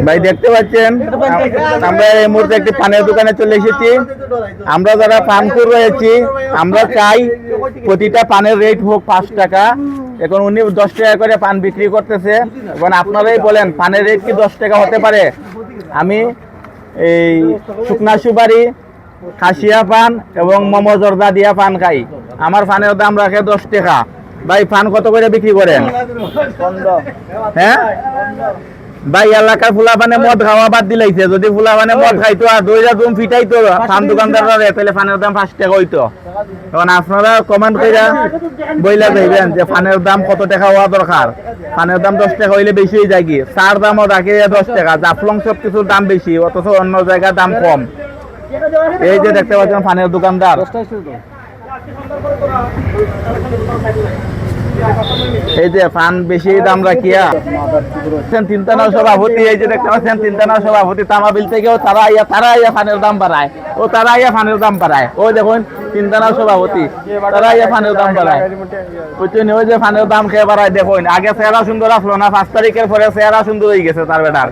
ভাই দেখতে পাচ্ছেন আমরা এই মুহূর্তে একটি পানের দোকানে চলে এসেছি। আমরা যারা পান করে রয়েছি আমরা চাই প্রতিটা পানের রেট হোক 5 টাকা। এখন উনি 10 টাকা করে পান বিক্রি করতেছে। এখন আপনারাই বলেন পানের রেট কি 10 টাকা হতে পারে? আমি এই শুকনা সুপারি, খাসিয়া পান এবং মোমো জর্দা দিয়া পান খাই। আমার পানের দাম রাখে 10 টাকা। ভাই পান কত করে বিক্রি করেন? হ্যাঁ ভাই, এলাকার ফুলাপানে মদ খাওয়া বাদ দিলাইছে। যদি ফুলাপানে মদ খাইতো আর 2000 ফিটাইতো পান দোকানদাররা, তাহলে পানের দাম 5 টাকা হইতো। এখন আপনারা কমেন্ট করে বইলা যাইবেন যে পানের দাম কত টাকা হওয়া দরকার। পানের দাম 10 টাকা হইলে বেশি হয়ে যায় কি? চার দামও রাখে 10 টাকা। জাফলং সব কিছুর দাম বেশি, অথচ অন্য জায়গার দাম কম। এই যে দেখতে পাচ্ছেন পানের দোকানদার, এই যে পান বেশি দাম রাখিয়া তিনটানার সভাপতি, এই যে দেখতে পাচ্ছেন তিনটানার সভাপতি তামাবিল থেকেও তারা আইয়া পানের দাম বাড়ায়। তারা আইয়া পানের দাম বাড়ায়। ওই দেখুন তিনটানার সভাপতি, তারা আইয়া পানের দাম বাড়ায়। বুঝছেন, ওই যে পানের দাম খেয়ে বাড়ায়। দেখুন আগে চেহারা সুন্দর আসলো না, 5 তারিখের পরে চেহারা সুন্দর হয়ে গেছে তার বেটার।